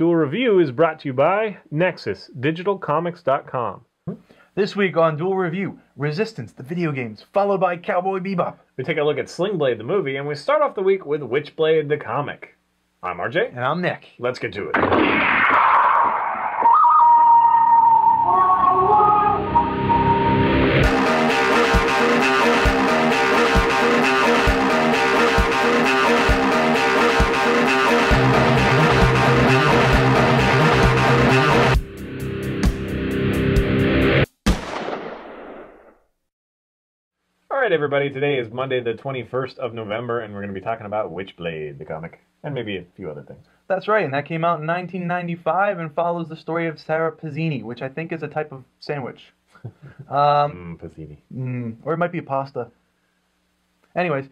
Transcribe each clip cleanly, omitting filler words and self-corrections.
Duel Review is brought to you by NexusDigitalComics.com. This week on Duel Review, Resistance, the video games, followed by Cowboy Bebop. We take a look at Sling Blade, the movie, and we start off the week with Witchblade, the comic. I'm RJ. And I'm Nick. Let's get to it. Alright everybody, today is Monday the 21st of November, and we're going to be talking about Witchblade, the comic, and maybe a few other things. That's right, and that came out in 1995 and follows the story of Sarah Pizzini, which I think is a type of sandwich. Pizzini. Or it might be a pasta. Anyways,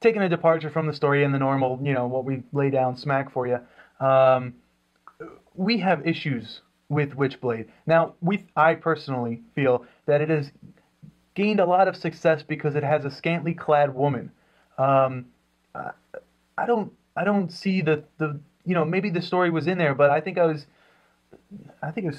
taking a departure from the story and the normal, what we lay down smack for you, we have issues with Witchblade. Now, I personally feel that it is gained a lot of success because it has a scantily clad woman. I don't see the maybe the story was in there, but I think it was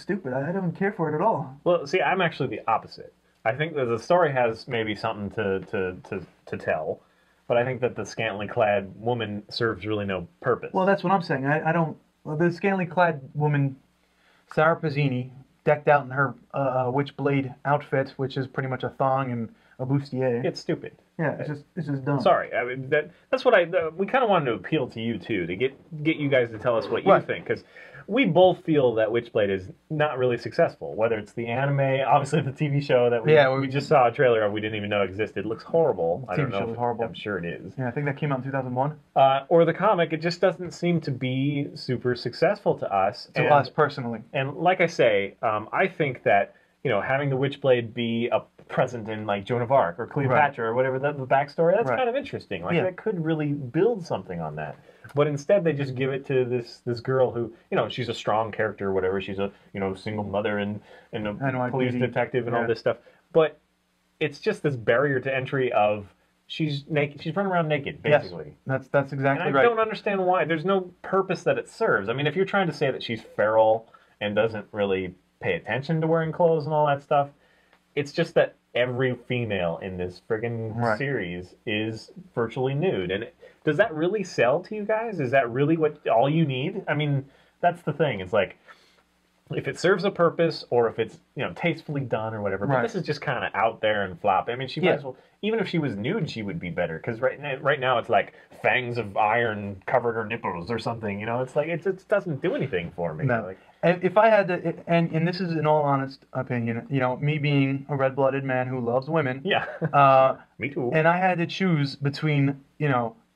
stupid. I don't care for it at all. Well, see, I'm actually the opposite. I think that the story has maybe something to tell, but I think that the scantily clad woman serves really no purpose. Well, that's what I'm saying. I don't. The scantily clad woman, Sarah Pizzini, decked out in her Witchblade outfit, which is pretty much a thong and a bustier. It's stupid. Yeah, it's just dumb. Sorry, I mean that's what we kind of wanted to appeal to you too, to get you guys to tell us what you think, because we both feel that Witchblade is not really successful. Whether it's the anime, obviously the TV show that we just saw a trailer of, we didn't even know existed. It looks horrible. I don't know. Show horrible. I'm sure it is. Yeah, I think that came out in 2001. Or the comic, it just doesn't seem to be super successful to us. To us personally. And like I say, I think that having the Witchblade be a present in like Joan of Arc or Cleopatra or whatever the backstory, that's kind of interesting. Like that could really build something on that. But instead, they just give it to this girl who, she's a strong character or whatever. She's a single mother and a police detective and all this stuff. But it's just this barrier to entry of she's naked. She's running around naked, basically. Yes, that's exactly right. I don't understand why. There's no purpose that it serves. I mean, if you're trying to say that she's feral and doesn't really pay attention to wearing clothes and all that stuff, it's just that every female in this friggin' series is virtually nude. And does that really sell to you guys? Is that really all you need? I mean, that's the thing. It's like, if it serves a purpose or if it's, tastefully done or whatever, but this is just kind of out there and flop. I mean, she might as well, even if she was nude, she would be better. Because right now it's like fangs of iron covered her nipples or something, It's like, it doesn't do anything for me. No. Like, and if I had to, and this is an all honest opinion, me being a red-blooded man who loves women. Yeah. Me too. And I had to choose between,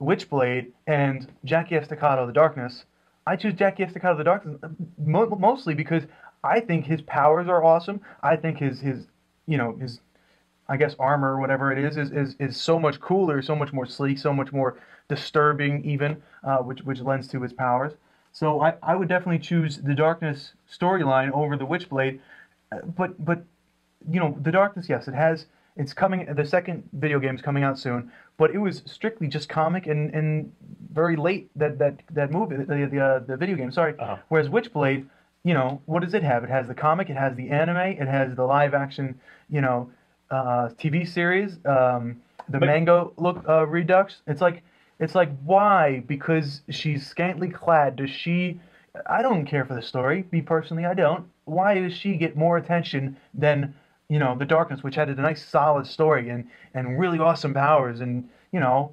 Witchblade and Jackie Estacado the Darkness, I choose Jackie Estacado the Darkness mostly because I think his powers are awesome. I think his I guess armor or whatever it is so much cooler, so much more sleek, so much more disturbing even, which lends to his powers. So I would definitely choose the Darkness storyline over the Witchblade, but the Darkness, yes, it's coming. The second video game's coming out soon, but it was strictly just comic and very late that movie, the video game. Sorry. Whereas Witchblade, what does it have? It has the comic, it has the anime, it has the live action, TV series, the manga redux. It's like why? Because she's scantily clad. Does she? I don't care for the story. Me personally, I don't. Why does she get more attention than the Darkness, which had a nice solid story and really awesome powers and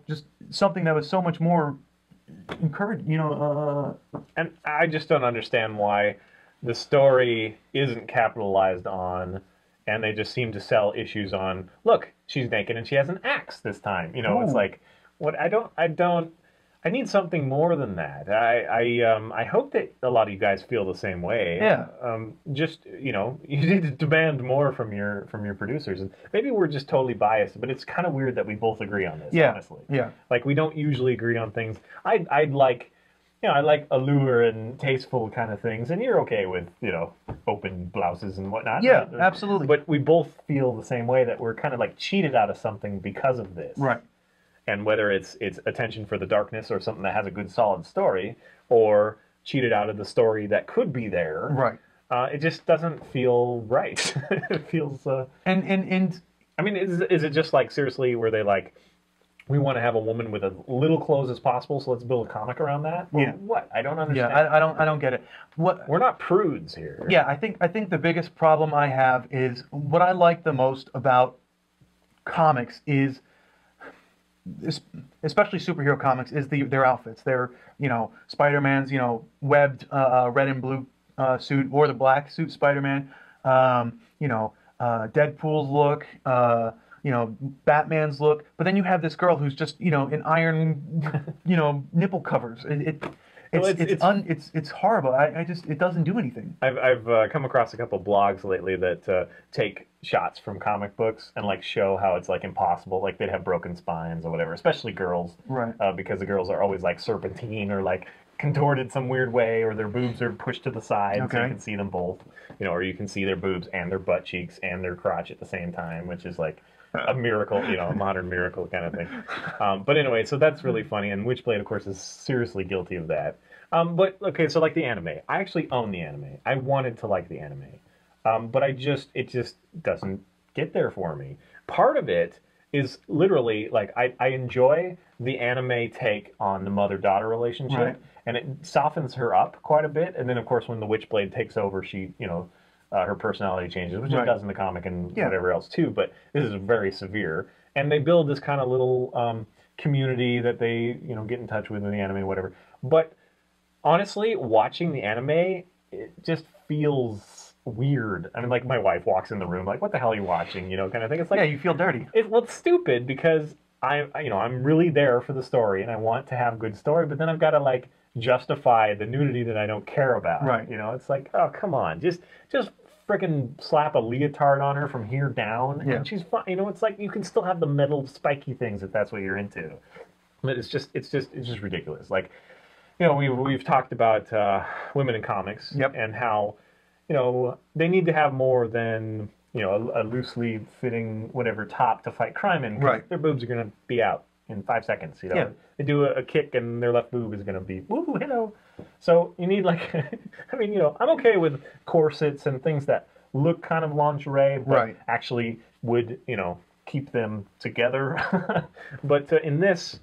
just something that was so much more encouraged. And I just don't understand why the story isn't capitalized on, and they just seem to sell issues on. Look, she's naked and she has an axe this time. It's like. What I need something more than that. I hope that a lot of you guys feel the same way. Yeah. Just you need to demand more from your producers, and maybe we're just totally biased, but it's kind of weird that we both agree on this. Yeah. Honestly. Yeah. Like we don't usually agree on things. I like allure and tasteful kind of things, and you're okay with open blouses and whatnot. Yeah, right? absolutely. But we both feel the same way, that we're kind of like cheated out of something because of this. Right. And whether it's attention for the Darkness or something that has a good solid story, or cheated out of the story that could be there. Right. It just doesn't feel right. It feels. And I mean, is it just like seriously where they like, we want to have a woman with as little clothes as possible, so let's build a comic around that? Well, yeah. What? I don't understand. Yeah, I don't get it. What? We're not prudes here. Yeah, I think the biggest problem I have is what I like the most about comics is, especially superhero comics, is their outfits. Their, Spider-Man's, webbed red and blue suit, or the black suit Spider-Man. Deadpool's look. Batman's look. But then you have this girl who's just, in iron, nipple covers. It's horrible. It doesn't do anything. I've come across a couple blogs lately that take shots from comic books and like show how it's like impossible. Like they'd have broken spines or whatever, especially girls, right? Because the girls are always like serpentine or like contorted some weird way, or their boobs are pushed to the side, so you can see them both. Or you can see their boobs and their butt cheeks and their crotch at the same time, which is like a miracle, a modern miracle kind of thing. But anyway, so that's really funny, and Witchblade, of course, is seriously guilty of that. But okay, so like the anime, I actually own the anime. I wanted to like the anime, but it just doesn't get there for me. Part of it is literally like I enjoy the anime take on the mother-daughter relationship, right, and it softens her up quite a bit. And then of course when the Witchblade takes over, she her personality changes, which it does in the comic and whatever else too. But this is very severe, and they build this kind of little community that they get in touch with in the anime, whatever. But honestly, watching the anime, it just feels weird. I mean, like my wife walks in the room, like, "What the hell are you watching?" Kind of thing. It's like, yeah, you feel dirty. It's stupid because I'm really there for the story and I want to have good story, but then I've got to like justify the nudity that I don't care about. Right. It's like, oh come on, just freaking slap a leotard on her from here down, and she's fine. It's like you can still have the metal spiky things if that's what you're into, but it's just ridiculous. Like. We've talked about women in comics and how, they need to have more than, a loosely fitting whatever top to fight crime in. Right. Their boobs are going to be out in 5 seconds. They do a kick and their left boob is going to be, woo, hello. So you need like, I mean, I'm okay with corsets and things that look kind of lingerie, but actually would, keep them together. But in this,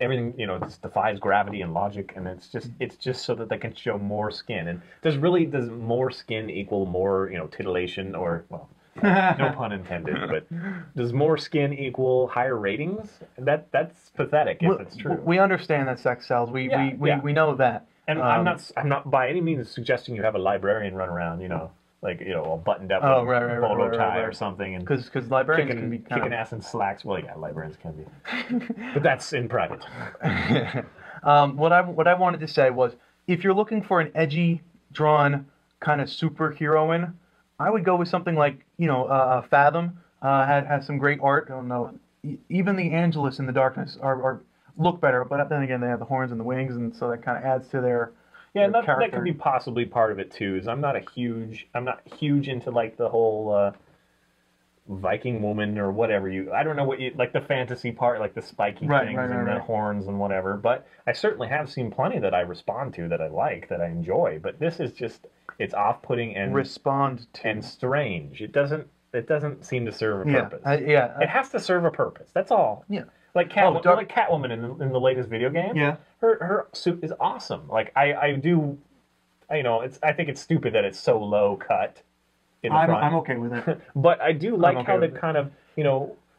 everything just defies gravity and logic, and it's just so that they can show more skin. And does more skin equal more titillation, or no pun intended, but does more skin equal higher ratings? That's pathetic if it's true. We understand that sex sells. We know that. And I'm not by any means suggesting you have a librarian run around like all buttoned up with a bolo tie or something, and because librarians can be kicking ass in slacks. Well, yeah, librarians can be, but that's in private. What I wanted to say was, if you're looking for an edgy, drawn kind of superheroine, I would go with something like Fathom. Has some great art. I don't know, even the Angelus in the Darkness are look better, but then again they have the horns and the wings, and so that kind of adds to their. Yeah, and that could be possibly part of it too. Is I'm not huge into like the whole Viking woman or whatever I don't know what like the fantasy part, like the spiky things and the horns and whatever. But I certainly have seen plenty that I respond to, that I like, that I enjoy. But this is just it's off-putting and and strange. It doesn't seem to serve a purpose. It has to serve a purpose. That's all. Yeah. Like Catwoman in the latest video game. Yeah. Her suit is awesome. Like I think it's stupid that it's so low cut in the front. I'm okay with it. But I do like how they've kind of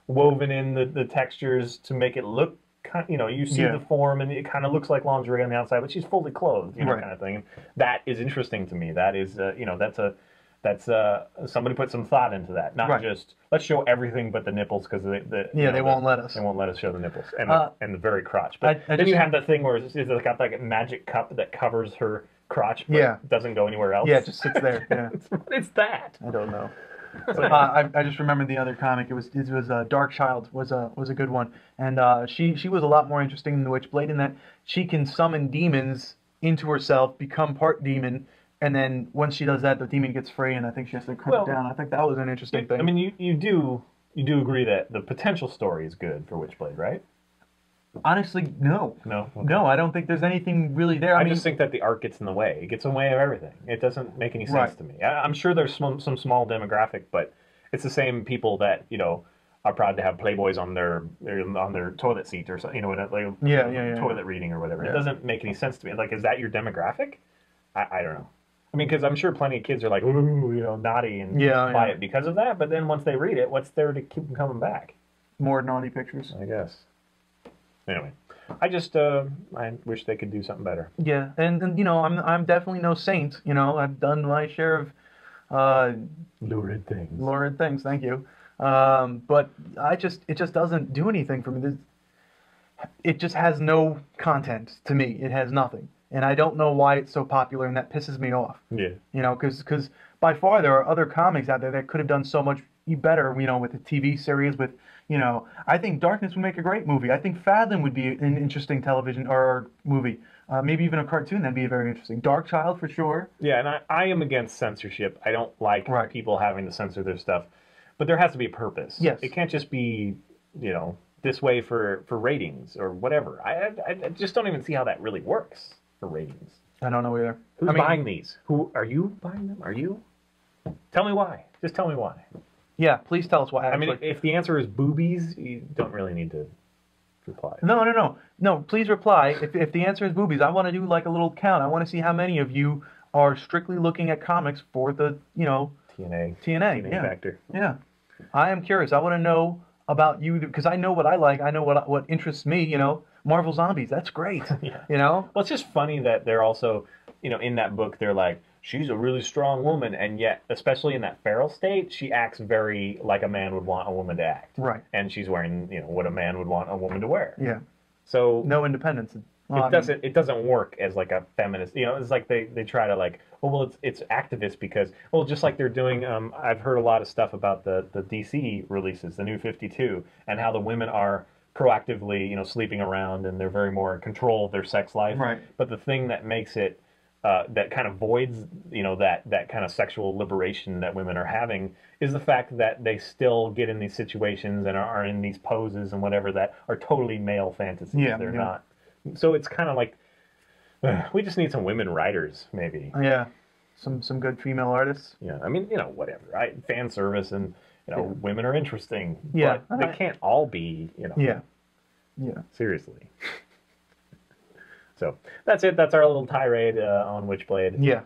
woven in the textures to make it look kind. You see the form and it kind of looks like lingerie on the outside, but she's fully clothed, kind of thing. That is interesting to me. That is that's somebody put some thought into that, not just let's show everything but the nipples, because they won't let us. They won't let us show the nipples and the very crotch. But then you have that thing where it's got like a magic cup that covers her crotch, but doesn't go anywhere else. Yeah, it just sits there. Yeah. What is that? I don't know. I just remembered the other comic. It was Dark Child was a good one, and she was a lot more interesting than the Witchblade in that she can summon demons into herself, become part demon. And then once she does that, the demon gets free, and I think she has to cut it down. I think that was an interesting thing. I mean, you do agree that the potential story is good for Witchblade, right? Honestly, no. No? Okay. No, I don't think there's anything really there. I mean, just think that the art gets in the way. It gets in the way of everything. It doesn't make any sense Right. to me. I'm sure there's some small demographic, but it's the same people that, are proud to have Playboys on their toilet seat or something, like Yeah. toilet reading or whatever. Yeah. It doesn't make any sense to me. Like, is that your demographic? I don't know. I mean, because I'm sure plenty of kids are like, ooh, naughty and buy it because of that. But then once they read it, what's there to keep them coming back? More naughty pictures. I guess. Anyway, I just I wish they could do something better. Yeah, and I'm definitely no saint. I've done my share of Lurid things. lurid things. Thank you. But it just doesn't do anything for me. It just has no content to me. It has nothing, and I don't know why it's so popular, and that pisses me off. Yeah. Because by far there are other comics out there that could have done so much better. With the TV series, with I think Darkness would make a great movie. I think Fathom would be an interesting television or movie. Maybe even a cartoon that'd be very interesting. Dark Child for sure. Yeah, and I am against censorship. I don't like people having to censor their stuff, but there has to be a purpose. Yes. It can't just be this way for ratings or whatever. I just don't even see how that really works for ratings. I don't know either. Who's buying these? Who are you buying them? Are you? Tell me why. Just tell me why. Yeah, please tell us why. I mean, if the answer is boobies, you don't really need to reply. No. Please reply. If the answer is boobies, I want to do like a little count. I want to see how many of you are strictly looking at comics for the TNA yeah. factor. Yeah, I am curious. I want to know about you because I know what I like. I know what interests me. Marvel Zombies. That's great. Yeah. Well, it's just funny that they're also in that book they're like, she's a really strong woman, and yet, especially in that feral state, she acts very like a man would want a woman to act. Right. And she's wearing, what a man would want a woman to wear. Yeah. So no independence. It doesn't work as like a feminist. It's like they try to like, it's activist because, just like they're doing. I've heard a lot of stuff about the DC releases, the New 52, and how the women are proactively, sleeping around, and they're very more in control of their sex life. Right. But the thing that makes it that kind of voids, that kind of sexual liberation that women are having is the fact that they still get in these situations and are in these poses and whatever that are totally male fantasies. Yeah, They're not. So it's kind of like, we just need some women writers, maybe. Yeah. Some good female artists. Yeah. I mean, whatever. Fan service and, women are interesting. Yeah. But they can't all be, Yeah. Seriously. So that's it. That's our little tirade on Witchblade. Yeah.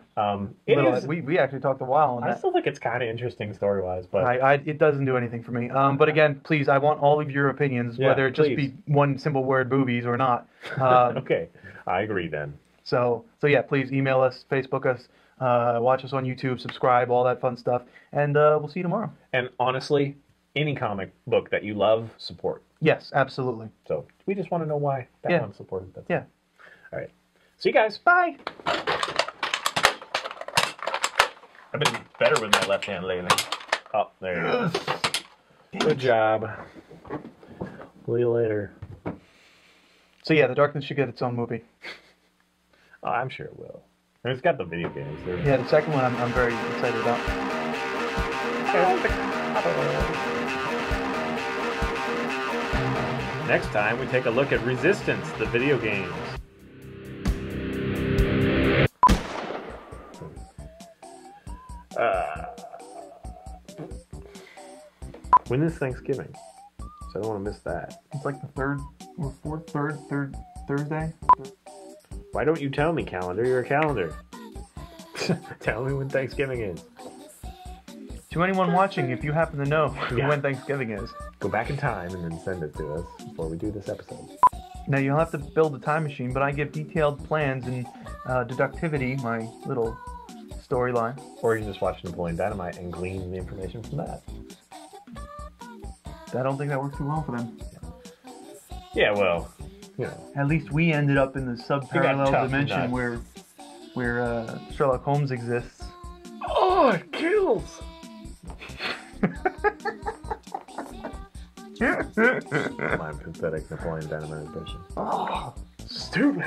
We actually talked a while on that. I still think it's kind of interesting story-wise, but it doesn't do anything for me. But again, please, I want all of your opinions, whether it just be one simple word, boobies, or not. Okay, I agree then. So yeah, please email us, Facebook us, watch us on YouTube, subscribe, all that fun stuff, and we'll see you tomorrow. And honestly, any comic book that you love, support. Yes, absolutely. So we just want to know why that one's supported. That's yeah. All right. See you guys. Bye. I've been better with my left hand lately. Oh, there you go. Good job. See you later. So yeah, The Darkness should get its own movie. Oh, I'm sure it will. And it's got the video games. Yeah, the second one I'm very excited about. Next time we take a look at Resistance, the video games. When is Thanksgiving? So I don't want to miss that. It's like the third Thursday. Why don't you tell me, calendar? You're a calendar. Tell me when Thanksgiving is. To anyone watching, if you happen to know when Thanksgiving is, go back in time and then send it to us before we do this episode. Now you'll have to build a time machine, but I give detailed plans and deductivity, my little storyline. Or you can just watch Napoleon Dynamite and glean the information from that. I don't think that works too well for them. Yeah, well, At least we ended up in the sub-parallel dimension where Sherlock Holmes exists. Oh, it kills! My pathetic Napoleon Dynamite impression. Oh, stupid.